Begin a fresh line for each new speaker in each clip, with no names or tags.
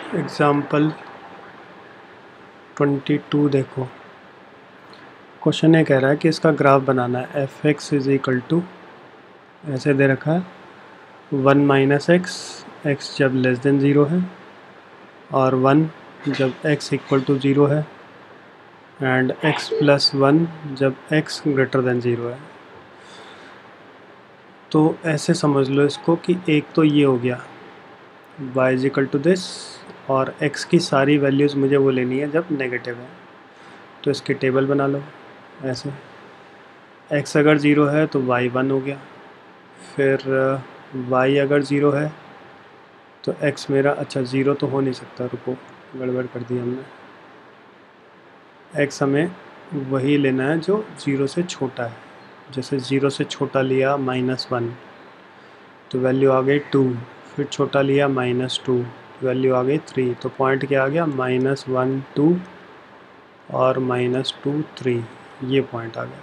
Example 22 देखो। Question ये कह रहा है कि इसका ग्राफ बनाना है। F x is equal to, ऐसे दे रखा है 1 माइनस एक्स जब लेस देन ज़ीरो है, और 1 जब x इक्वल टू ज़ीरो है, एंड x प्लस 1 जब x ग्रेटर देन ज़ीरो है। तो ऐसे समझ लो इसको कि एक तो ये हो गया y is equal to this, और x की सारी वैल्यूज़ मुझे वो लेनी है जब नेगेटिव है। तो इसकी टेबल बना लो ऐसे। x अगर ज़ीरो है तो y 1 हो गया, फिर y अगर ज़ीरो है तो x मेरा, अच्छा ज़ीरो तो हो नहीं सकता, रुको गड़बड़ कर दी हमने। x हमें वही लेना है जो ज़ीरो से छोटा है। जैसे ज़ीरो से छोटा लिया -1 तो वैल्यू आ गई 2, फिर छोटा लिया -2 वैल्यू आ गई 3। तो पॉइंट क्या आ गया, -1 2 और -2 3, ये पॉइंट आ गया।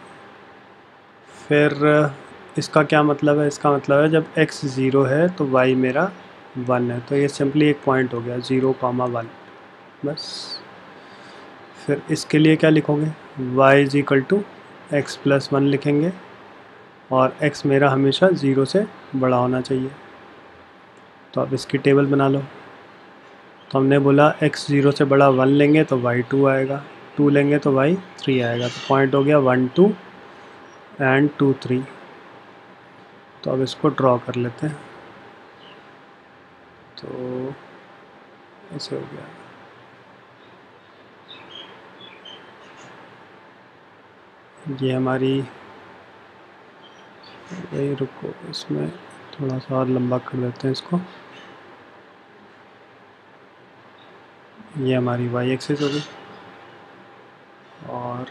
फिर इसका क्या मतलब है, इसका मतलब है जब x ज़ीरो है तो y मेरा 1 है। तो ये सिंपली एक पॉइंट हो गया 0,1 बस। फिर इसके लिए क्या लिखोगे, y is equal to x plus 1 लिखेंगे, और x मेरा हमेशा ज़ीरो से बड़ा होना चाहिए। तो अब इसकी टेबल बना लो। तो हमने बोला x ज़ीरो से बड़ा 1 लेंगे तो y 2 आएगा, 2 लेंगे तो y 3 आएगा। तो पॉइंट हो गया 1 2 एंड 2 3। तो अब इसको ड्रॉ कर लेते हैं। तो ऐसे हो गया। ये हमारी, ये रुको इसमें थोड़ा सा और लंबा कर देते हैं इसको। ये हमारी y एक्सिस हो गई, और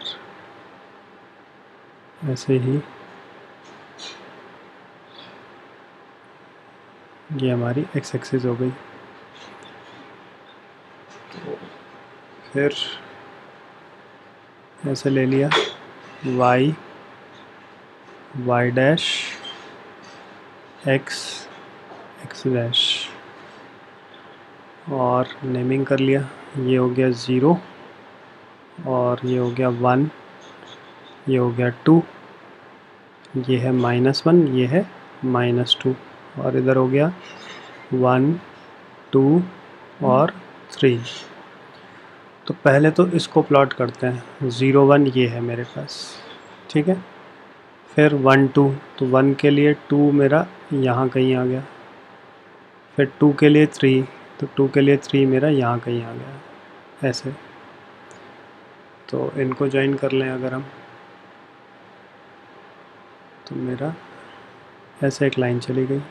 ऐसे ही ये हमारी x एक्सिस हो गई। तो फिर ऐसे ले लिया y डैश x डैश, और नेमिंग कर लिया। ये हो गया 0, और ये हो गया 1, ये हो गया 2, ये है -1, ये है -2, और इधर हो गया 1 2 और 3। तो पहले तो इसको प्लॉट करते हैं। 0 1 ये है मेरे पास, ठीक है। फिर 1 2, तो 1 के लिए 2 मेरा यहाँ कहीं आ गया, फिर 2 के लिए 3, तो 2 के लिए 3 मेरा यहाँ कहीं आ गया, ऐसे। तो इनको ज्वाइन कर लें अगर हम, तो मेरा ऐसे एक लाइन चली गई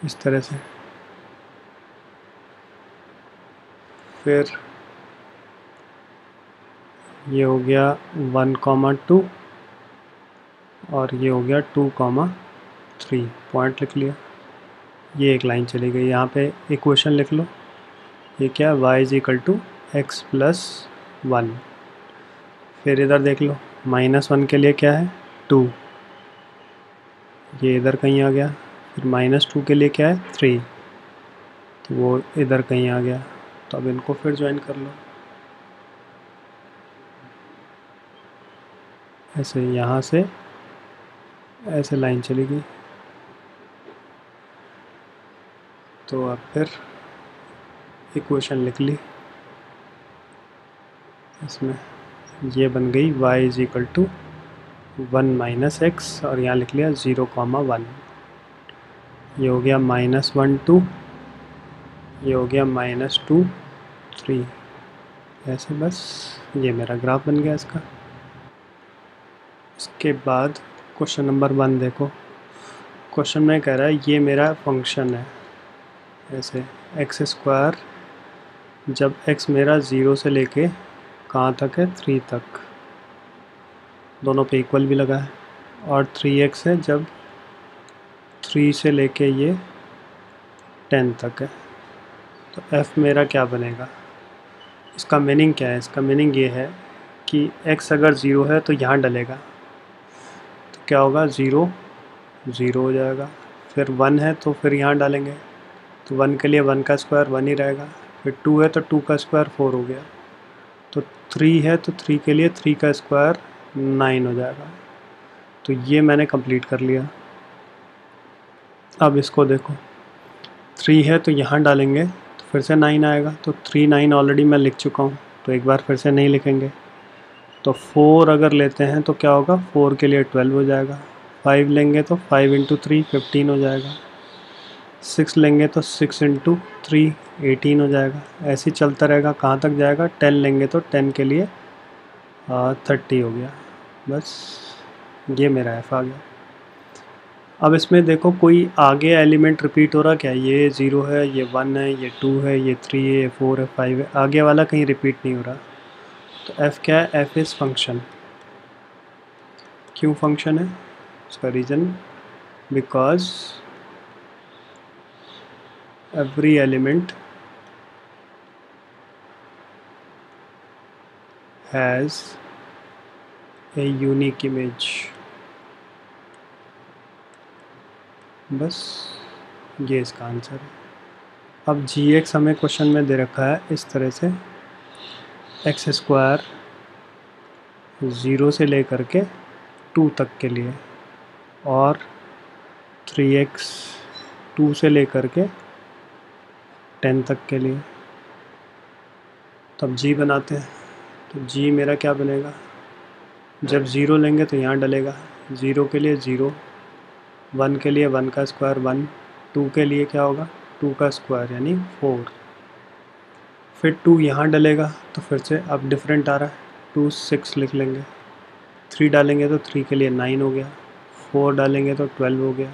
इस तरह से। फिर ये हो गया 1,2, और ये हो गया 2,3, पॉइंट लिख लिया। ये एक लाइन चली गई। यहाँ पे इक्वेशन लिख लो, ये क्या है, y is equal to x plus 1। फिर इधर देख लो, -1 के लिए क्या है, 2, ये इधर कहीं आ गया। फिर -2 के लिए क्या है, 3, तो वो इधर कहीं आ गया। तो अब इनको फिर ज्वाइन कर लो ऐसे, यहाँ से ऐसे लाइन चली गई। तो अब फिर इक्वेशन लिख ली इसमें, ये बन गई y is equal to 1 minus x, और यहाँ लिख लिया 0,1। ये हो गया -1 2, ये हो गया -2 3, ऐसे बस। ये मेरा ग्राफ बन गया इसका। इसके बाद क्वेश्चन नंबर 1 देखो। क्वेश्चन में कह रहा है ये मेरा फंक्शन है, ऐसे x² जब x मेरा 0 से लेके कहाँ तक है, 3 तक, दोनों पे इक्वल भी लगा है, और 3x है जब 3 से लेके ये 10 तक है। तो f मेरा क्या बनेगा, इसका मीनिंग क्या है, इसका मीनिंग ये है कि x अगर 0 है तो यहाँ डलेगा, तो क्या होगा, 0 0 हो जाएगा। फिर 1 है तो फिर यहाँ डालेंगे तो 1 के लिए 1 का स्क्वायर 1 ही रहेगा, फिर 2 है तो 2 का स्क्वायर 4 हो गया, तो 3 है तो 3 के लिए 3 का स्क्वायर 9 हो जाएगा। तो ये मैंने कंप्लीट कर लिया। अब इसको देखो, 3 है तो यहाँ डालेंगे तो फिर से 9 आएगा, तो 3 9 ऑलरेडी मैं लिख चुका हूँ, तो एक बार फिर से नहीं लिखेंगे। तो 4 अगर लेते हैं तो क्या होगा, 4 के लिए 12 हो जाएगा, 5 लेंगे तो 5 इंटू 3 15 हो जाएगा, 6 लेंगे तो 6 इंटू 3 18 हो जाएगा। ऐसे ही चलता रहेगा, कहाँ तक जाएगा, 10 लेंगे तो 10 के लिए 30 हो गया। बस ये मेरा एफ आ गया। अब इसमें देखो कोई आगे एलिमेंट रिपीट हो रहा क्या, ये 0 है, ये 1 है, ये 2 है, ये 3 है, ये 4 है, 5 है, आगे वाला कहीं रिपीट नहीं हो रहा। तो एफ़ क्या है, एफ़ इज़ फंक्शन। क्यों फंक्शन है, उसका reason because every element has a unique image. बस ये इसका आंसर है। अब जी एक्स हमें क्वेश्चन में दे रखा है इस तरह से, एक्स स्क्वायर 0 से लेकर के 2 तक के लिए, और 3x 2 से लेकर के 10 तक के लिए। तब जी बनाते हैं, तो जी मेरा क्या बनेगा, जब 0 लेंगे तो यहाँ डलेगा, 0 के लिए 0, 1 के लिए 1 का स्क्वायर 1, 2 के लिए क्या होगा 2 का स्क्वायर यानी 4, फिर 2 यहाँ डलेगा तो फिर से अब डिफरेंट आ रहा है, 2 6 लिख लेंगे, 3 डालेंगे तो 3 के लिए 9 हो गया, 4 डालेंगे तो 12 हो गया,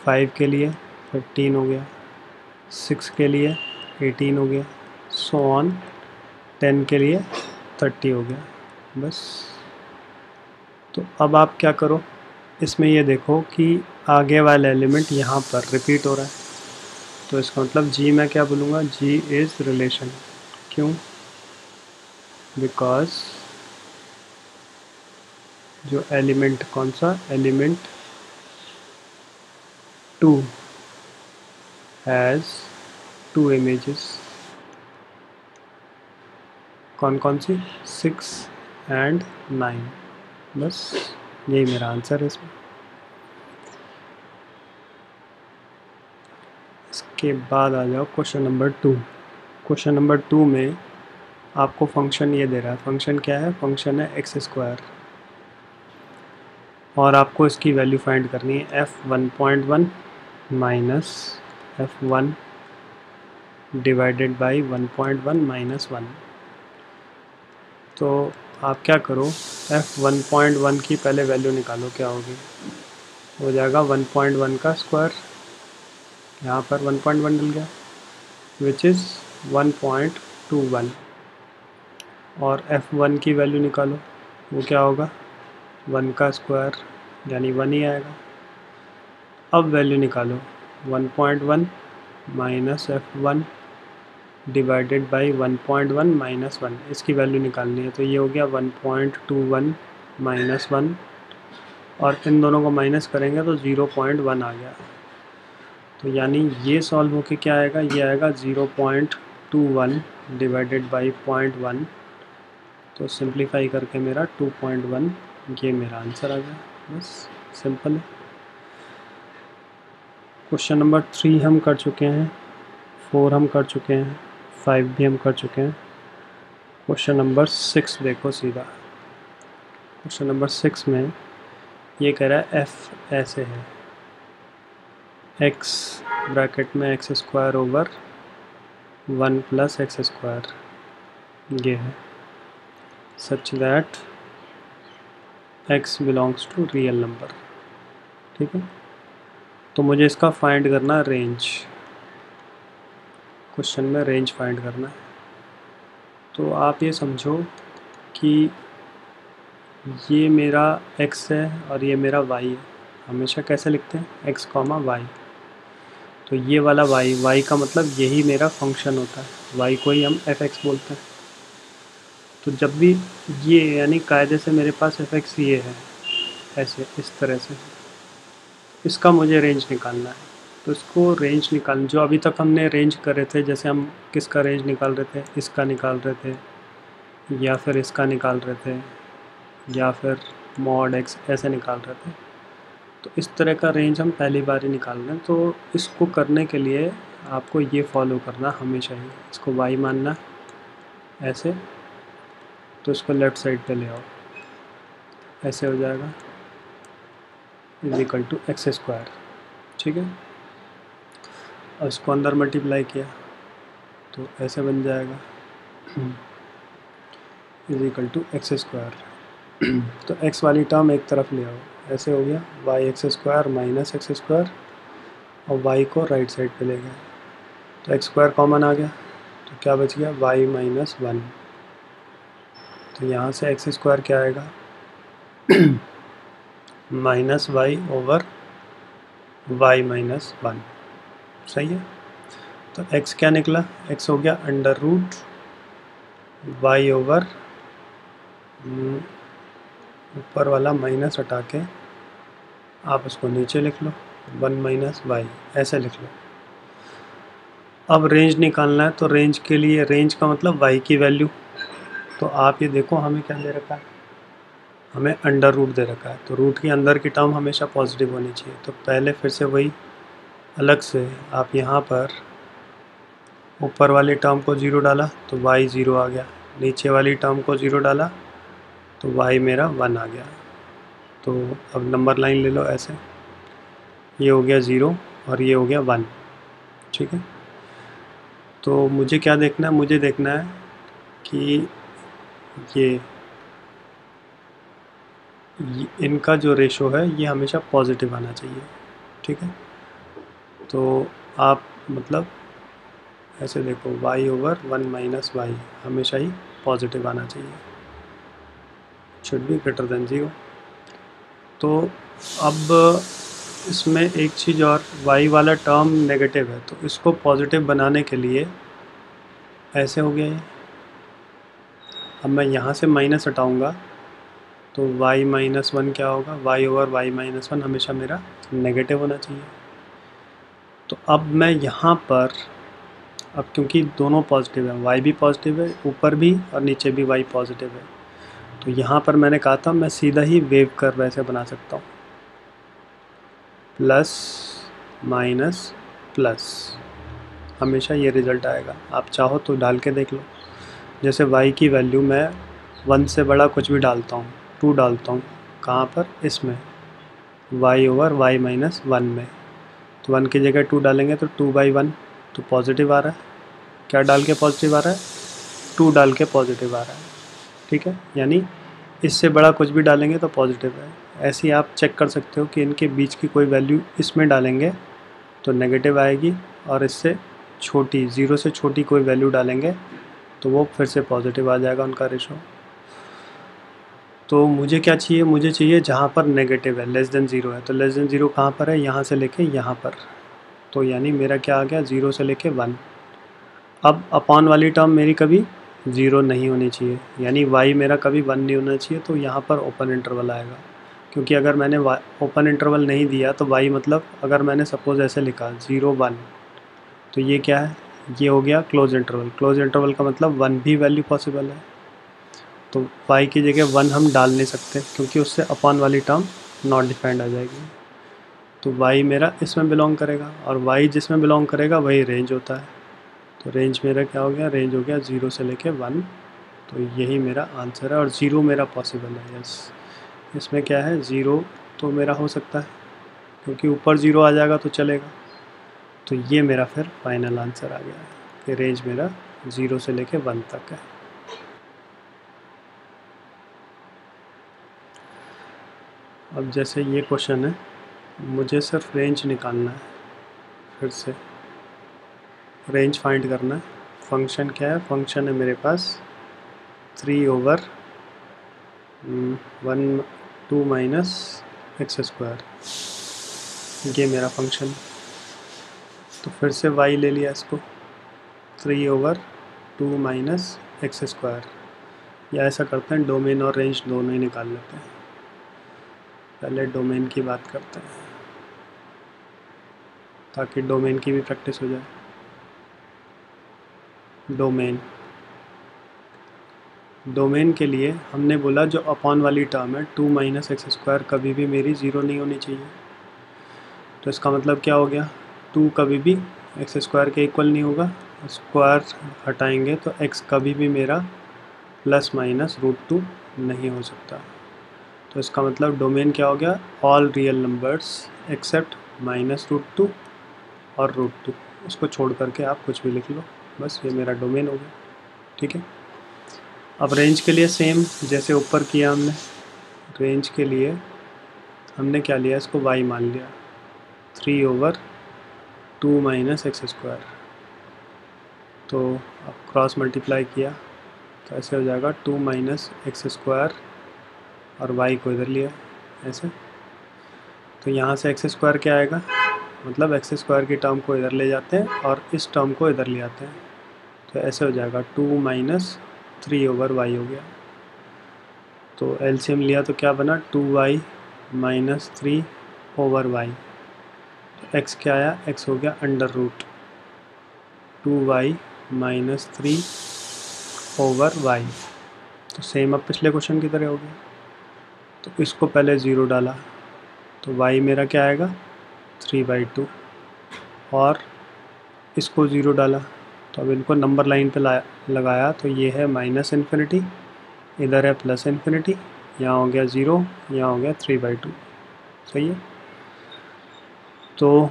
5 के लिए 15 हो गया, 6 के लिए 18 हो गया, सो ऑन, 10 के लिए 30 हो गया। बस। तो अब आप क्या करो, इसमें ये देखो कि आगे वाला एलिमेंट यहाँ पर रिपीट हो रहा है, तो इसका मतलब जी मैं क्या बोलूँगा, जी इज़ रिलेशन। क्यों, बिकॉज जो एलिमेंट, कौन सा एलिमेंट 2 हैज़ 2 इमेजेस, कौन कौन सी, 6 एंड 9। बस यही मेरा आंसर है इसमें। इसके बाद आ जाओ क्वेश्चन नंबर 2। क्वेश्चन नंबर 2 में आपको फंक्शन ये दे रहा है, फंक्शन क्या है, फंक्शन है एक्स स्क्वायर, और आपको इसकी वैल्यू फाइंड करनी है, f1.1 minus f1 divided by 1.1 minus 1। तो आप क्या करो, f1.1 की पहले वैल्यू निकालो, क्या होगी, हो जाएगा 1.1 का स्क्वायर, यहाँ पर 1.1 डल गया, विच इज़ 1.21, और f1 की वैल्यू निकालो, वो क्या होगा 1 का स्क्वायर यानी 1 ही आएगा। अब वैल्यू निकालो, 1.1 minus f1 divided by 1.1 minus 1, इसकी वैल्यू निकालनी है, तो ये हो गया 1.21 माइनस 1, और इन दोनों को माइनस करेंगे तो 0.1 आ गया। तो यानी ये सॉल्व होके क्या आएगा, ये आएगा 0.21 डिवाइडेड बाई 0.1, तो सिंप्लीफाई करके मेरा 2.1, ये मेरा आंसर आ गया। बस सिंपल है। क्वेश्चन नंबर 3 हम कर चुके हैं, 4 हम कर चुके हैं, 5 भी हम कर चुके हैं। क्वेश्चन नंबर 6 देखो सीधा, क्वेश्चन नंबर 6 में ये कह रहा है f ऐसे है, x ब्रैकेट में x square over 1 plus x square, ये है, such that x belongs to real number. ठीक है, तो मुझे इसका फाइंड करना है रेंज, क्वेश्चन में रेंज फाइंड करना है। तो आप ये समझो कि ये मेरा x है और ये मेरा y है, हमेशा कैसे लिखते हैं x, y, तो ये वाला y का मतलब यही मेरा फंक्शन होता है, y को ही हम fx बोलते हैं। तो जब भी ये यानी कायदे से मेरे पास fx ये है ऐसे इस तरह से, इसका मुझे रेंज निकालना है। तो इसको रेंज निकाल, जो अभी तक हमने रेंज करे थे, जैसे हम किसका रेंज निकाल रहे थे, इसका निकाल रहे थे या फिर इसका निकाल रहे थे या फिर मॉड एक्स ऐसे निकाल रहे थे, तो इस तरह का रेंज हम पहली बार ही निकाल रहे हैं। तो इसको करने के लिए आपको ये फॉलो करना हमेशा ही, इसको y मानना ऐसे, तो इसको लेफ़्ट साइड पे ले आओ, ऐसे हो जाएगा is equal to x square. ठीक है, और इसको अंदर मल्टीप्लाई किया तो ऐसे बन जाएगा is equal to x square. तो x वाली टर्म एक तरफ ले आओ, ऐसे हो गया y x square minus x square, और y को राइट साइड पे ले गए तो एक्स स्क्वायर कॉमन आ गया, तो क्या बच गया y माइनस वन। तो यहाँ से एक्स स्क्वायर क्या आएगा minus y over y minus one. सही है, तो x क्या निकला, x हो गया अंडर रूट y ओवर, ऊपर वाला माइनस हटा के आप उसको नीचे लिख लो, 1 माइनस वाई ऐसे लिख लो। अब रेंज निकालना है, तो रेंज के लिए, रेंज का मतलब y की वैल्यू, तो आप ये देखो हमें क्या दे रखा है, हमें अंडर रूट दे रखा है, तो रूट के अंदर की टर्म हमेशा पॉजिटिव होनी चाहिए। तो पहले फिर से वही अलग से आप यहाँ पर ऊपर वाली टर्म को 0 डाला तो y 0 आ गया, नीचे वाली टर्म को 0 डाला तो y मेरा 1 आ गया। तो अब नंबर लाइन ले लो ऐसे, ये हो गया 0 और ये हो गया 1। ठीक है, तो मुझे क्या देखना है, मुझे देखना है कि ये इनका जो रेशो है ये हमेशा पॉजिटिव आना चाहिए। ठीक है, तो आप मतलब ऐसे देखो y ओवर 1 माइनस वाई हमेशा ही पॉजिटिव आना चाहिए, शुड बी ग्रेटर देन 0। तो अब इसमें एक चीज़ और, y वाला टर्म नेगेटिव है, तो इसको पॉजिटिव बनाने के लिए ऐसे हो गया ये। अब मैं यहाँ से माइनस हटाऊँगा तो y माइनस वन क्या होगा, y over y minus one हमेशा मेरा नेगेटिव होना चाहिए। तो अब मैं यहाँ पर, अब क्योंकि दोनों पॉजिटिव है, y भी पॉजिटिव है ऊपर भी और नीचे भी y पॉजिटिव है, तो यहाँ पर मैंने कहा था मैं सीधा ही वेव कर्व ऐसे बना सकता हूँ, प्लस माइनस प्लस, हमेशा ये रिज़ल्ट आएगा। आप चाहो तो डाल के देख लो, जैसे y की वैल्यू मैं 1 से बड़ा कुछ भी डालता हूँ, 2 डालता हूँ, कहाँ पर, इसमें y over y minus one में, तो 1 की जगह 2 डालेंगे तो 2/1, तो पॉजिटिव आ रहा है। क्या डाल के पॉजिटिव आ रहा है, 2 डाल के पॉजिटिव आ रहा है। ठीक है, यानी इससे बड़ा कुछ भी डालेंगे तो पॉजिटिव है। ऐसे ही आप चेक कर सकते हो कि इनके बीच की कोई वैल्यू इसमें डालेंगे तो नेगेटिव आएगी, और इससे छोटी, 0 से छोटी कोई वैल्यू डालेंगे तो वो फिर से पॉजिटिव आ जाएगा उनका रेशो। तो मुझे क्या चाहिए, मुझे चाहिए जहाँ पर नेगेटिव है, लेस देन 0 है, तो लेस देन 0 कहाँ पर है, यहाँ से लेके यहाँ पर, तो यानी मेरा क्या आ गया 0 से लेके 1। अब अपॉन वाली टर्म मेरी कभी 0 नहीं होनी चाहिए, यानी y मेरा कभी 1 नहीं होना चाहिए, तो यहाँ पर ओपन इंटरवल आएगा। क्योंकि अगर मैंने ओपन इंटरवल नहीं दिया तो y मतलब, अगर मैंने सपोज़ ऐसे लिखा 0 1, तो ये क्या है, ये हो गया क्लोज इंटरवल। क्लोज इंटरवल का मतलब 1 भी वैल्यू पॉसिबल है, तो y की जगह 1 हम डाल नहीं सकते क्योंकि उससे अपॉन वाली टर्म नॉट डिफाइंड आ जाएगी। तो y मेरा इसमें बिलोंग करेगा, और y जिसमें बिलोंग करेगा वही रेंज होता है। तो रेंज मेरा क्या हो गया, रेंज हो गया 0 से लेके 1, तो यही मेरा आंसर है। और 0 मेरा पॉसिबल है, यस। इसमें क्या है, 0 तो मेरा हो सकता है क्योंकि ऊपर 0 आ जाएगा तो चलेगा। तो ये मेरा फिर फाइनल आंसर आ गया है कि रेंज मेरा 0 से लेके 1 तक है। अब जैसे ये क्वेश्चन है, मुझे सिर्फ रेंज निकालना है, फिर से रेंज फाइंड करना है। फंक्शन क्या है, फंक्शन है मेरे पास 3 ओवर 1 2 माइनस एक्स स्क्वायर, ये मेरा फंक्शन। तो फिर से y ले लिया इसको, 3 ओवर 2 माइनस एक्स स्क्वायर, या ऐसा करते हैं डोमेन और रेंज दोनों ही निकाल लेते हैं। पहले डोमेन की बात करते हैं। ताकि डोमेन की भी प्रैक्टिस हो जाए। डोमेन के लिए हमने बोला जो अपॉन वाली टर्म है 2 माइनस एक्स स्क्वायर कभी भी मेरी ज़ीरो नहीं होनी चाहिए। तो इसका मतलब क्या हो गया, 2 कभी भी एक्स स्क्वायर के इक्वल नहीं होगा, स्क्वायर हटाएंगे तो x कभी भी मेरा प्लस माइनस √2 नहीं हो सकता। तो इसका मतलब डोमेन क्या हो गया, all real numbers accept minus √2 और √2, इसको छोड़ करके आप कुछ भी लिख लो, बस ये मेरा डोमेन हो गया। ठीक है। अब रेंज के लिए सेम जैसे ऊपर किया हमने, रेंज के लिए हमने क्या लिया, इसको y मान लिया, 3/2 माइनस एक्स स्क्वायर। तो अब क्रॉस मल्टीप्लाई किया तो ऐसे हो जाएगा 2 माइनस एक्स स्क्वायर और y को इधर लिया ऐसे। तो यहाँ से एक्स स्क्वायर क्या आएगा, मतलब एक्स स्क्वायर की टर्म को इधर ले जाते हैं और इस टर्म को इधर ले आते हैं, तो ऐसे हो जाएगा 2 माइनस 3/y हो गया। तो एलसीएम लिया तो क्या बना, 2y माइनस 3/y। तो x क्या आया, x हो गया √2y माइनस 3/y। तो सेम अब पिछले क्वेश्चन की तरह हो गया। तो इसको पहले 0 डाला तो y मेरा क्या आएगा 3/2, और इसको 0 डाला तो अब इनको नंबर लाइन पे लगाया तो ये है माइनस इन्फिनिटी, इधर है प्लस इन्फिनिटी, यहाँ हो गया 0, यहाँ हो गया 3/2। सही है। तो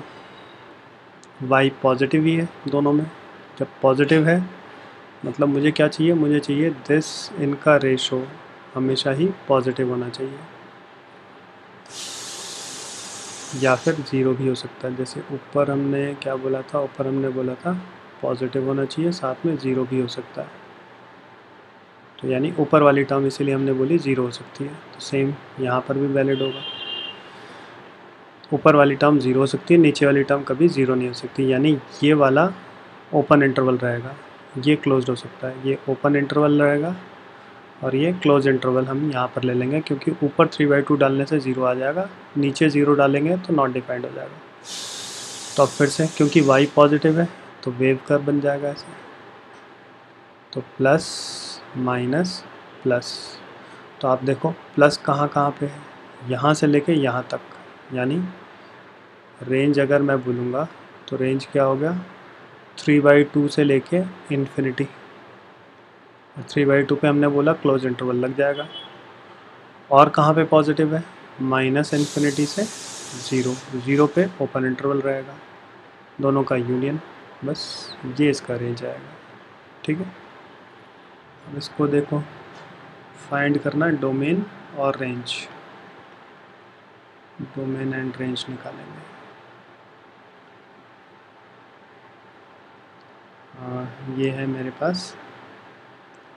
y पॉजिटिव ही है दोनों में, जब पॉजिटिव है मतलब मुझे क्या चाहिए, मुझे चाहिए दिस इनका रेशो हमेशा ही पॉजिटिव होना चाहिए, या फिर 0 भी हो सकता है। जैसे ऊपर हमने क्या बोला था, ऊपर हमने बोला था पॉजिटिव होना चाहिए, साथ में 0 भी हो सकता है। तो यानी ऊपर वाली टर्म इसीलिए हमने बोली 0 हो सकती है, तो सेम यहाँ पर भी वैलिड होगा। ऊपर वाली टर्म 0 हो सकती है, नीचे वाली टर्म कभी 0 नहीं हो सकती, यानी ये वाला ओपन इंटरवल रहेगा, ये क्लोज्ड हो सकता है, ये ओपन इंटरवल रहेगा और ये क्लोज इंटरवल हम यहाँ पर ले लेंगे, क्योंकि ऊपर 3/2 डालने से 0 आ जाएगा, नीचे 0 डालेंगे तो नॉट डिफाइंड हो जाएगा। तो अब फिर से क्योंकि y पॉजिटिव है तो वेव कर्व बन जाएगा ऐसे, तो प्लस माइनस प्लस। तो आप देखो प्लस कहाँ कहाँ पे है, यहाँ से लेके यहाँ तक, यानी रेंज अगर मैं बोलूँगा तो रेंज क्या हो गया 3/2 से लेके इन्फिनिटी, 3/2 पे हमने बोला क्लोज इंटरवल लग जाएगा। और कहाँ पे पॉजिटिव है, माइनस इन्फिनिटी से 0 पे ओपन इंटरवल रहेगा, दोनों का यूनियन, बस ये इसका रेंज आएगा। ठीक है। अब इसको देखो, फाइंड करना है डोमेन और रेंज, डोमेन एंड रेंज निकालेंगे। ये है मेरे पास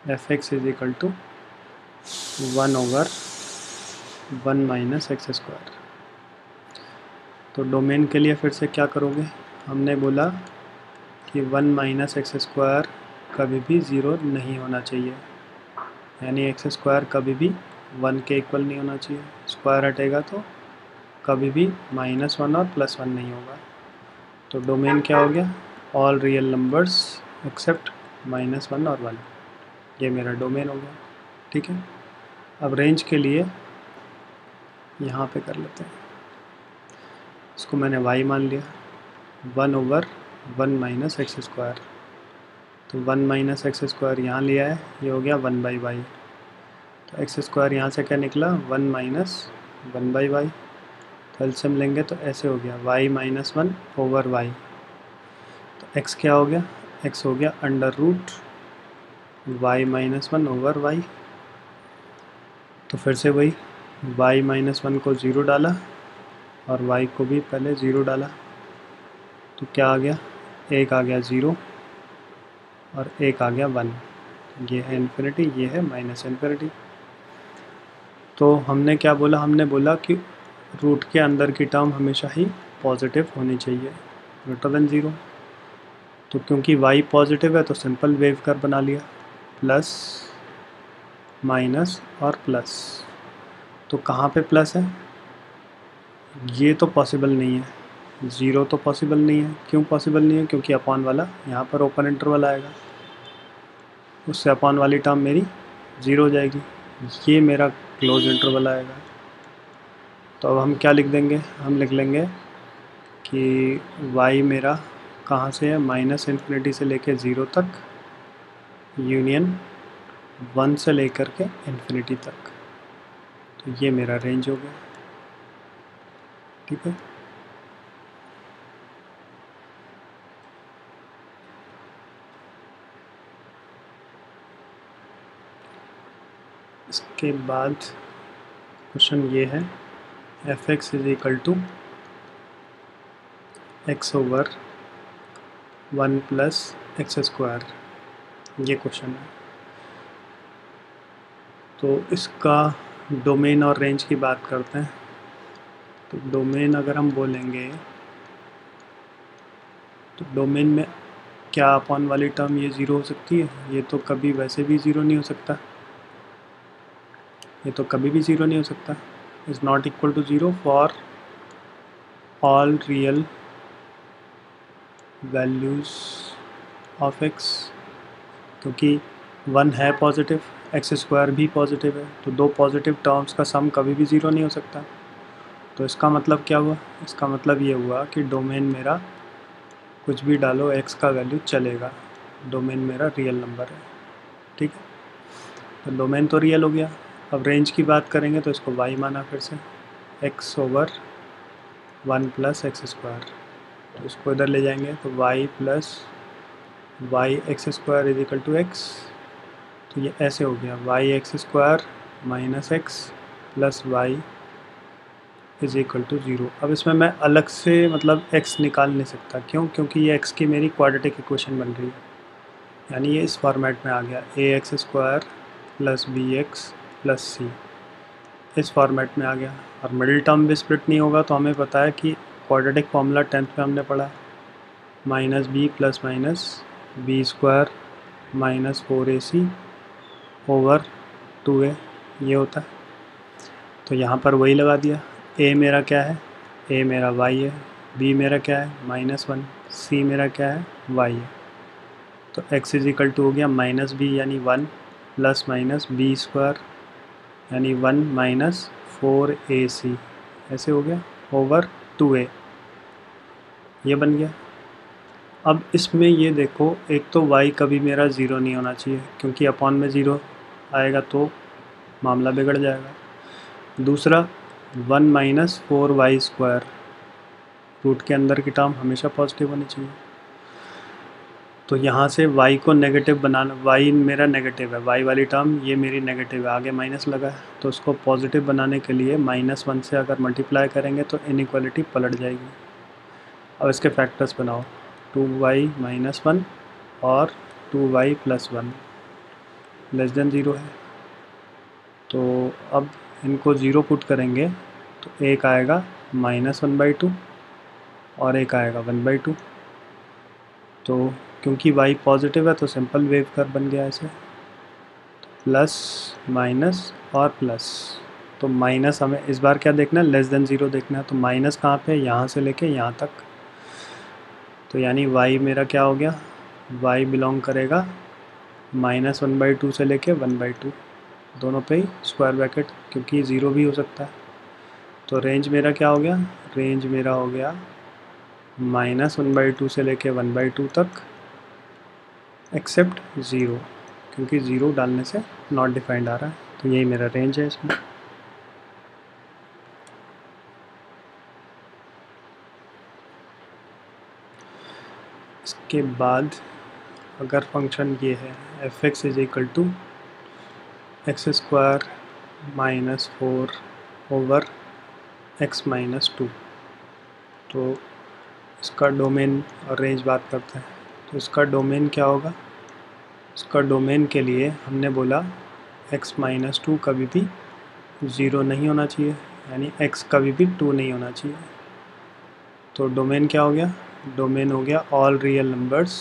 fx is equal to 1/1 minus x square. तो डोमेन के लिए फिर से क्या करोगे, हमने बोला कि 1 माइनस एक्स स्क्वायर कभी भी 0 नहीं होना चाहिए, यानी एक्स स्क्वायर कभी भी 1 के इक्वल नहीं होना चाहिए, स्क्वायर हटेगा तो कभी भी -1 और +1 नहीं होगा। तो डोमेन क्या हो गया, ऑल रियल नंबर्स एक्सेप्ट -1 और 1, ये मेरा डोमेन हो गया। ठीक है। अब रेंज के लिए यहाँ पे कर लेते हैं, इसको मैंने y मान लिया, 1/1 माइनस एक्स स्क्वायर। तो 1 माइनस एक्स स्क्वायर यहाँ लिया है, ये हो गया 1/y। तो एक्स स्क्वायर यहाँ से क्या निकला 1 माइनस 1/y। तो एलसीएम लेंगे तो ऐसे हो गया y माइनस 1/y। तो x क्या हो गया, x हो गया √y माइनस 1/y। तो फिर से वही y माइनस 1 को 0 डाला और y को भी पहले 0 डाला, तो क्या आ गया, एक आ गया 0 और एक आ गया 1, ये है इन्फिनिटी, ये है माइनस इन्फिनिटी। तो हमने क्या बोला, हमने बोला कि रूट के अंदर की टर्म हमेशा ही पॉजिटिव होनी चाहिए, ग्रेटर देन 0। तो क्योंकि y पॉजिटिव है तो सिंपल वेव कर्व बना लिया, प्लस माइनस और प्लस। तो कहाँ पे प्लस है, ये तो पॉसिबल नहीं है, ज़ीरो तो पॉसिबल नहीं है। क्यों पॉसिबल नहीं है? क्योंकि अपॉन वाला यहाँ पर ओपन इंटरवल आएगा, उससे अपॉन वाली टर्म मेरी ज़ीरो हो जाएगी। ये मेरा क्लोज इंटरवल आएगा। तो अब हम क्या लिख देंगे? हम लिख लेंगे कि y मेरा कहाँ से है? माइनस इन्फिनिटी से लेके ज़ीरो तक, यूनियन 1 से लेकर के इन्फिनिटी तक। तो ये मेरा रेंज हो गया। ठीक है। इसके बाद क्वेश्चन ये है, f x is equal to x over 1 plus x square, ये क्वेश्चन है। तो इसका डोमेन और रेंज की बात करते हैं। तो डोमेन अगर हम बोलेंगे तो डोमेन में क्या अपॉन वाली टर्म ये ज़ीरो हो सकती है? ये तो कभी वैसे भी ज़ीरो नहीं हो सकता, ये तो कभी भी ज़ीरो नहीं हो सकता। Is not equal to zero for all real values of x, क्योंकि 1 है पॉजिटिव, एक्स स्क्वायर भी पॉजिटिव है, तो दो पॉजिटिव टर्म्स का सम कभी भी ज़ीरो नहीं हो सकता। तो इसका मतलब क्या हुआ? इसका मतलब ये हुआ कि डोमेन मेरा कुछ भी डालो एक्स का वैल्यू चलेगा, डोमेन मेरा रियल नंबर है। ठीक है, तो डोमेन तो रियल हो गया। अब रेंज की बात करेंगे तो इसको y माना फिर से, x over 1 plus x square. तो इसको इधर ले जाएंगे तो y plus y x square is equal to x. तो ये ऐसे हो गया, y x square minus x plus y is equal to zero. अब इसमें मैं अलग से मतलब x निकाल नहीं सकता। क्यों? क्योंकि ये x की मेरी क्वाड्रेटिक इक्वेशन बन रही है, यानी ये इस फॉर्मेट में आ गया, a x square plus b x plus c, इस फॉर्मेट में आ गया। और मिडिल टर्म भी स्प्लिट नहीं होगा, तो हमें पता है कि क्वाड्रेटिक फॉर्मूला 10th में हमने पढ़ा, minus b plus minus b square minus 4ac over 2a, ये होता है। तो यहाँ पर वही लगा दिया। a मेरा क्या है? a मेरा y है, b मेरा क्या है? -1, c मेरा क्या है? y है। तो x इज इक्वल टू हो गया माइनस बी यानी 1 प्लस माइनस बी स्क्वायर यानी 1 माइनस 4ac, ऐसे हो गया, ओवर 2a, ये बन गया। अब इसमें ये देखो, एक तो y कभी मेरा ज़ीरो नहीं होना चाहिए, क्योंकि अपॉन में ज़ीरो आएगा तो मामला बिगड़ जाएगा। दूसरा 1 माइनस 4y स्क्वायर, रूट के अंदर की टर्म हमेशा पॉजिटिव होनी चाहिए। तो यहाँ से y को नेगेटिव बनाना, y मेरा नेगेटिव है, y वाली टर्म ये मेरी नेगेटिव है, आगे माइनस लगा है, तो उसको पॉजिटिव बनाने के लिए -1 से अगर मल्टीप्लाई करेंगे तो इनइक्वालिटी पलट जाएगी। अब इसके फैक्टर्स बनाओ, 2y माइनस 1 और 2y plus 1 less than zero है। तो अब इनको ज़ीरो पुट करेंगे तो एक आएगा -1/2 और एक आएगा 1/2। तो क्योंकि y पॉजिटिव है तो सिंपल वेव कर्व बन गया ऐसे, प्लस माइनस और प्लस। तो माइनस हमें इस बार क्या देखना है? लेस देन ज़ीरो देखना है। तो माइनस कहाँ पे? यहाँ से लेके यहाँ तक। तो यानी y मेरा क्या हो गया? y बिलोंग करेगा -1/2 से लेके 1/2, दोनों पे ही स्क्वायर ब्रैकेट, क्योंकि ज़ीरो भी हो सकता है। तो रेंज मेरा क्या हो गया? रेंज मेरा हो गया -1/2 से लेके 1/2 तक, एक्सेप्ट ज़ीरो, क्योंकि ज़ीरो डालने से नॉट डिफाइंड आ रहा है। तो यही मेरा रेंज है इसमें। इसके बाद अगर फंक्शन ये है f x is equal to x square minus 4 over x minus 2, तो इसका डोमेन और रेंज बात करते हैं। तो इसका डोमेन क्या होगा? इसका डोमेन के लिए हमने बोला x माइनस 2 कभी भी ज़ीरो नहीं होना चाहिए, यानी x कभी भी 2 नहीं होना चाहिए। तो डोमेन क्या हो गया? डोमेन हो गया all real numbers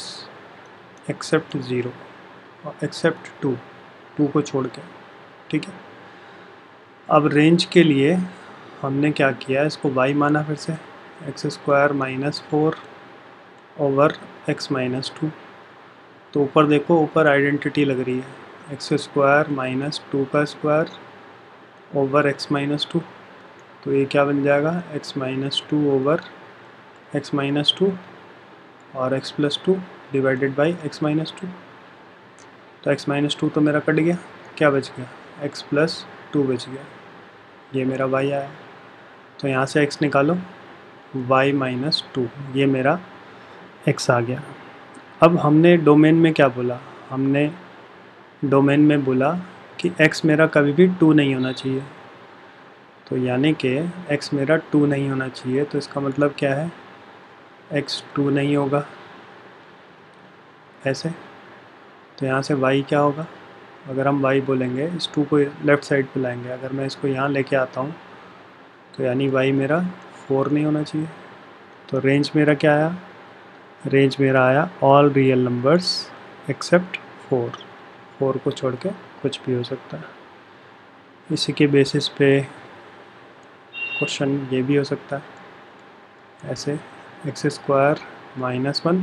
accept zero और एक्सेप्ट 2 को छोड़ के। ठीक है, अब रेंज के लिए हमने क्या किया, इसको y माना फिर से, x square minus 4 over x minus 2। तो ऊपर देखो, ऊपर आइडेंटिटी लग रही है, एक्स स्क्वायर माइनस 2 का स्क्वायर ओवर एक्स माइनस 2। तो ये क्या बन जाएगा, x minus 2 over x minus 2 और x plus 2 divided by x minus 2। तो एक्स माइनस 2 तो मेरा कट गया, क्या बच गया, एक्स प्लस 2 बच गया, ये मेरा वाई आया। तो यहाँ से एक्स निकालो, वाई माइनस 2, ये मेरा एक्स आ गया। अब हमने डोमेन में क्या बोला, हमने डोमेन में बोला कि एक्स मेरा कभी भी 2 नहीं होना चाहिए। तो यानी कि एक्स मेरा 2 नहीं होना चाहिए, तो इसका मतलब क्या है, एक्स 2 नहीं होगा ऐसे। तो यहाँ से y क्या होगा, अगर हम y बोलेंगे, इस 2 को लेफ़्ट साइड पे लाएंगे, अगर मैं इसको यहाँ लेके आता हूँ तो यानी y मेरा 4 नहीं होना चाहिए। तो रेंज मेरा क्या आया, रेंज मेरा आया ऑल रियल नंबर्स एक्सेप्ट 4। 4 को छोड़ के कुछ भी हो सकता है। इसी के बेसिस पे क्वेश्चन ये भी हो सकता है ऐसे, x square minus 1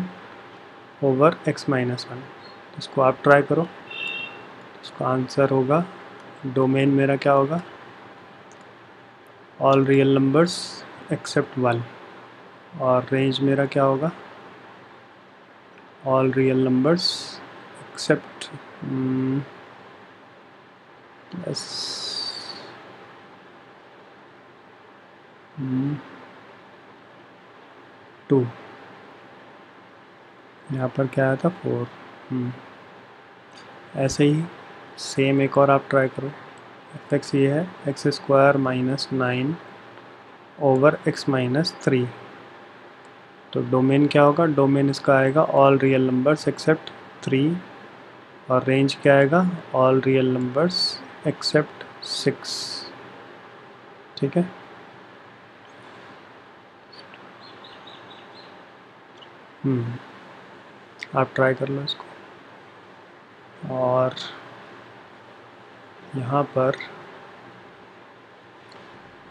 over x minus 1। इसको आप ट्राई करो, इसका आंसर होगा, डोमेन मेरा क्या होगा, ऑल रियल नंबर्स एक्सेप्ट 1, और रेंज मेरा क्या होगा, ऑल रियल नंबर्स एक्सेप्ट 2। यहाँ पर क्या आया था, 4। ऐसे ही सेम एक और आप ट्राई करो, एफ एक्स ये है, x square minus 9 over x minus 3। तो डोमेन क्या होगा, डोमेन इसका आएगा ऑल रियल नंबर्स एक्सेप्ट 3, और रेंज क्या आएगा, ऑल रियल नंबर्स एक्सेप्ट 6। ठीक है, आप ट्राई कर लो इसको। और यहाँ पर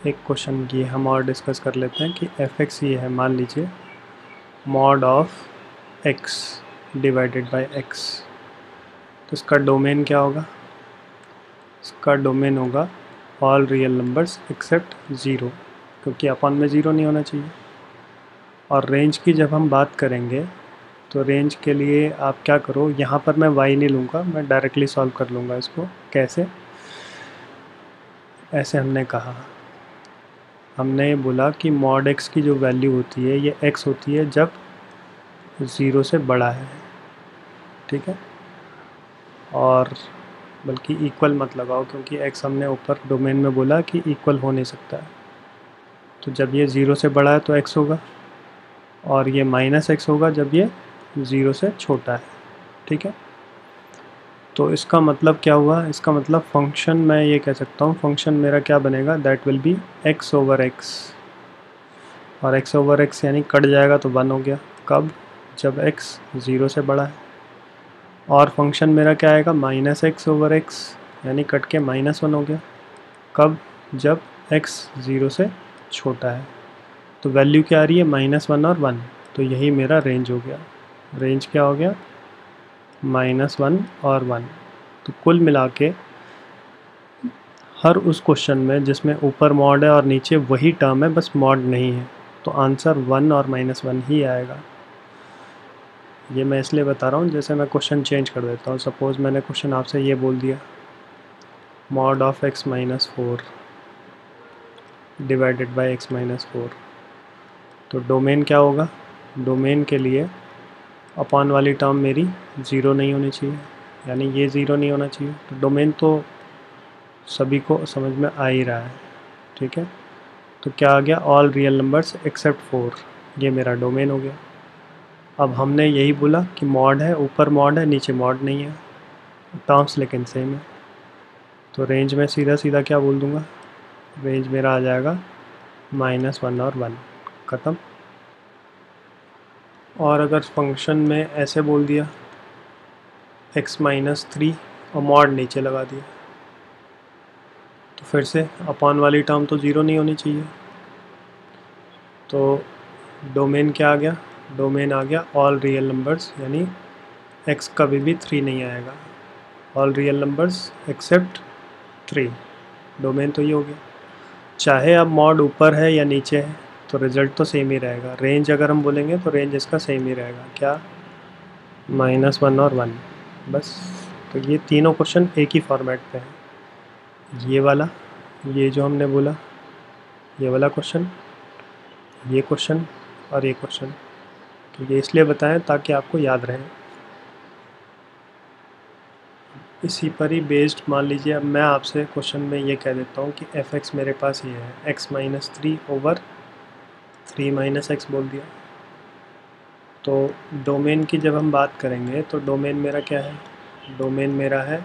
एक क्वेश्चन ये हम और डिस्कस कर लेते हैं कि एफ एक्स ये है, मान लीजिए mod of x divided by x. तो इसका डोमेन क्या होगा, इसका डोमेन होगा ऑल रियल नंबर्स एक्सेप्ट 0, क्योंकि अपन में 0 नहीं होना चाहिए। और रेंज की जब हम बात करेंगे तो रेंज के लिए आप क्या करो, यहाँ पर मैं y नहीं लूँगा, मैं डायरेक्टली सॉल्व कर लूँगा इसको। कैसे, ऐसे हमने कहा, हमने बोला कि मॉड x की जो वैल्यू होती है ये x होती है जब 0 से बड़ा है। ठीक है, और बल्कि इक्वल मत लगाओ, क्योंकि x हमने ऊपर डोमेन में बोला कि इक्वल हो नहीं सकता है। तो जब ये 0 से बड़ा है तो x होगा, और ये माइनस x होगा जब ये 0 से छोटा है। ठीक है, तो इसका मतलब क्या हुआ, इसका मतलब फंक्शन मैं ये कह सकता हूँ, फंक्शन मेरा क्या बनेगा, that will be x over x, और x ओवर x यानी कट जाएगा तो 1 हो गया, कब, जब x 0 से बड़ा है। और फंक्शन मेरा क्या आएगा, माइनस एक्स ओवर एक्स, यानी कट के -1 हो गया, कब, जब x 0 से छोटा है। तो वैल्यू क्या आ रही है, -1 और 1, तो यही मेरा रेंज हो गया। रेंज क्या हो गया, -1 और 1। तो कुल मिला के हर उस क्वेश्चन में जिसमें ऊपर मॉड है और नीचे वही टर्म है, बस मॉड नहीं है, तो आंसर 1 और -1 ही आएगा। ये मैं इसलिए बता रहा हूँ, जैसे मैं क्वेश्चन चेंज कर देता हूँ। सपोज़ मैंने क्वेश्चन आपसे ये बोल दिया, mod of x minus 4 divided by x minus 4। तो डोमेन क्या होगा, डोमेन के लिए अपॉन वाली टर्म मेरी 0 नहीं होनी चाहिए, यानी ये 0 नहीं होना चाहिए। तो डोमेन तो सभी को समझ में आ ही रहा है। ठीक है, तो क्या आ गया, ऑल रियल नंबर्स एक्सेप्ट 4, ये मेरा डोमेन हो गया। अब हमने यही बोला कि मॉड है, ऊपर मॉड है नीचे मॉड नहीं है, टर्म्स लेकिन सेम है। तो रेंज में सीधा सीधा क्या बोल दूंगा, रेंज मेरा आ जाएगा -1 और 1, ख़त्म। और अगर फंक्शन में ऐसे बोल दिया x माइनस 3 और मॉड नीचे लगा दिया, तो फिर से अपॉन वाली टर्म तो 0 नहीं होनी चाहिए। तो डोमेन क्या आ गया, डोमेन आ गया ऑल रियल नंबर्स, यानी x कभी भी 3 नहीं आएगा, all real numbers accept 3, domain तो ये हो गया। चाहे अब मॉड ऊपर है या नीचे है तो रिज़ल्ट तो सेम ही रहेगा। रेंज अगर हम बोलेंगे तो रेंज इसका सेम ही रहेगा, क्या, -1 और 1, बस। तो ये तीनों क्वेश्चन एक ही फॉर्मेट पे है, ये वाला, ये जो हमने बोला, ये वाला क्वेश्चन, ये क्वेश्चन और ये क्वेश्चन। तो ये इसलिए बताएं ताकि आपको याद रहे। इसी पर ही बेस्ड मान लीजिए अब मैं आपसे क्वेश्चन में ये कह देता हूँ कि f(x) मेरे पास ये है, x-3/3 - x बोल दिया। तो डोमेन की जब हम बात करेंगे तो डोमेन मेरा क्या है, डोमेन मेरा है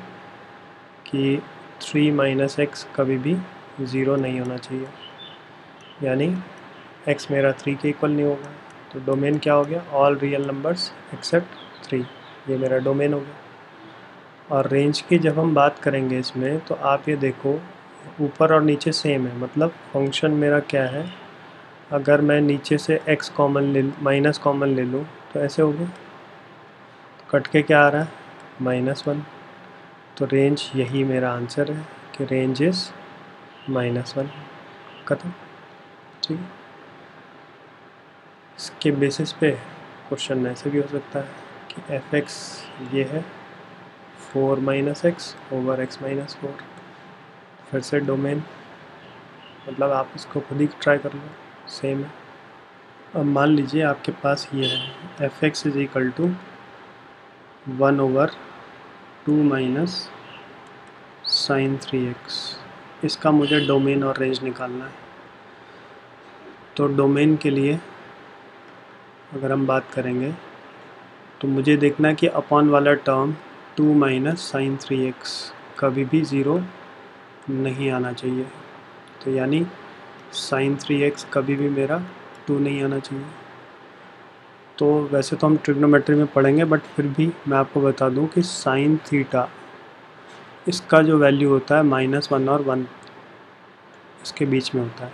कि 3 - x कभी भी 0 नहीं होना चाहिए, यानी x मेरा 3 के इक्वल नहीं होगा। तो डोमेन क्या हो गया, ऑल रियल नंबर्स एक्सेप्ट 3, ये मेरा डोमेन हो गया। और रेंज की जब हम बात करेंगे इसमें तो आप ये देखो ऊपर और नीचे सेम है, मतलब फंक्शन मेरा क्या है, अगर मैं नीचे से x कॉमन ले, माइनस कॉमन ले लूँ तो ऐसे हो गया, तो कट के क्या आ रहा है, -1। तो रेंज यही मेरा आंसर है कि रेंज इज़ -1, खत्म, ठीक है। इसके बेसिस पे क्वेश्चन ऐसे भी हो सकता है कि f(x) ये है 4 - x/(x - 4), फिर से डोमेन, मतलब आप इसको खुद ही ट्राई कर लो, सेम है। अब मान लीजिए आपके पास ये है f(x) = 1/2 - sin 3x, इसका मुझे डोमेन और रेंज निकालना है। तो डोमेन के लिए अगर हम बात करेंगे तो मुझे देखना है कि अपॉन वाला टर्म 2 - sin 3x कभी भी 0 नहीं आना चाहिए। तो यानी sin 3x कभी भी मेरा 2 नहीं आना चाहिए। तो वैसे तो हम ट्रिग्नोमेट्री में पढ़ेंगे, बट फिर भी मैं आपको बता दूं कि sin थीटा इसका जो वैल्यू होता है -1 और 1 इसके बीच में होता है।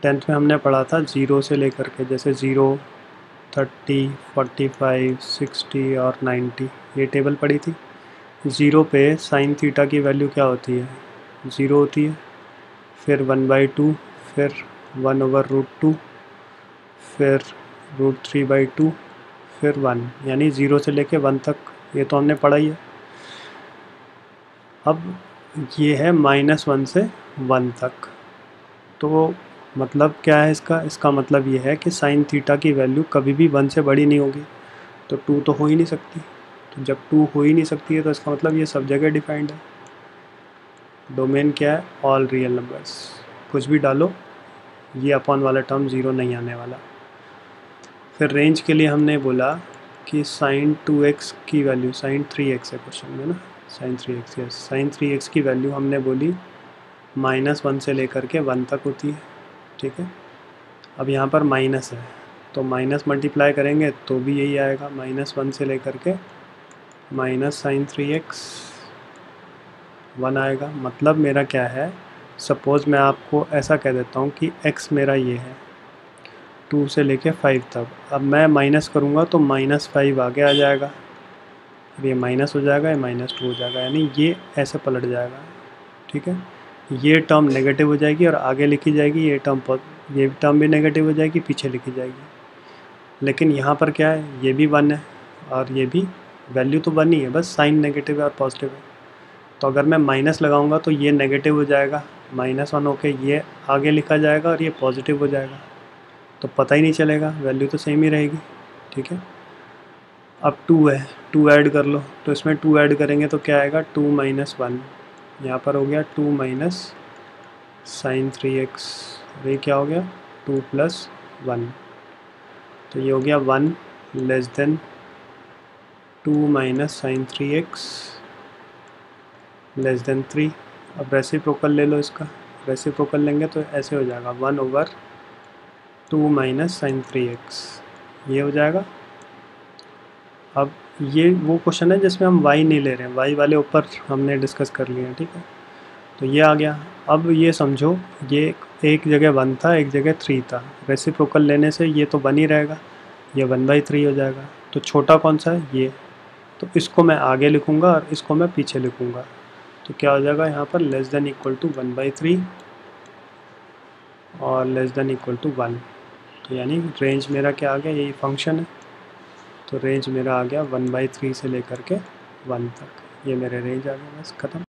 10th में हमने पढ़ा था 0 से लेकर के, जैसे 0, 30, 45, 60 और 90, ये टेबल पढ़ी थी। 0 पे sin थीटा की वैल्यू क्या होती है, 0 होती है, फिर 1/2, फिर 1/√2, फिर √3/2, फिर 1, यानी 0 से लेके 1 तक, ये तो हमने पढ़ा ही है। अब ये है -1 से 1 तक, तो मतलब क्या है इसका मतलब ये है कि sin थीटा की वैल्यू कभी भी 1 से बड़ी नहीं होगी, तो 2 तो हो ही नहीं सकती। तो जब 2 हो ही नहीं सकती है तो इसका मतलब ये सब जगह डिफाइंड है। डोमेन क्या है, ऑल रियल नंबर्स, कुछ भी डालो ये अपॉन वाला टर्म 0 नहीं आने वाला। फिर रेंज के लिए हमने बोला कि sin 2x की वैल्यू, sin 3x है क्वेश्चन में ना, sin 3x, yes, sin 3x की वैल्यू हमने बोली -1 से लेकर के 1 तक होती है, ठीक है। अब यहाँ पर माइनस है तो माइनस मल्टीप्लाई करेंगे तो भी यही आएगा, -1 से लेकर के -sin 3x 1 आएगा। मतलब मेरा क्या है, सपोज़ मैं आपको ऐसा कह देता हूँ कि x मेरा ये है 2 से लेके 5 तक, अब मैं माइनस करूँगा तो -5 आगे आ जाएगा, अब ये माइनस हो जाएगा, ये -2 हो जाएगा, यानी ये ऐसे पलट जाएगा, ठीक है। ये टर्म नेगेटिव हो जाएगी और आगे लिखी जाएगी, ये टर्म भी नेगेटिव हो जाएगी, पीछे लिखी जाएगी। लेकिन यहाँ पर क्या है, ये भी 1 है और ये भी वैल्यू तो 1 ही है, बस साइन नेगेटिव है और पॉजिटिव है। तो अगर मैं माइनस लगाऊंगा तो ये नेगेटिव हो जाएगा, -1 होके ये आगे लिखा जाएगा और ये पॉजिटिव हो जाएगा, तो पता ही नहीं चलेगा, वैल्यू तो सेम ही रहेगी, ठीक है। अब 2 है, 2 ऐड कर लो, तो इसमें 2 ऐड करेंगे तो क्या आएगा, 2 - 1, यहाँ पर हो गया 2 - sin 3x, ये क्या हो गया 2 + 1, तो ये हो गया 1 less than 2 - sin 3x less than 3। अब रेसिप्रोकल ले लो इसका, रेसिप्रोकल लेंगे तो ऐसे हो जाएगा 1/2 - sin 3x, ये हो जाएगा। अब ये वो क्वेश्चन है जिसमें हम y नहीं ले रहे हैं, y वाले ऊपर हमने डिस्कस कर लिए हैं, ठीक है। तो ये आ गया। अब ये समझो, ये एक जगह 1 था, एक जगह 3 था, रेसिप्रोकल लेने से ये तो 1 ही रहेगा, ये 1/3 हो जाएगा। तो छोटा कौन सा है? ये। तो इसको मैं आगे लिखूँगा और इसको मैं पीछे लिखूँगा। तो क्या हो जाएगा यहाँ पर, लेस देन इक्वल टू 1/3 और लेस देन इक्वल टू 1। तो यानी रेंज मेरा क्या आ गया, यही फंक्शन है। तो रेंज मेरा आ गया 1/3 से लेकर के 1 तक, ये मेरे रेंज आ गया, बस ख़त्म।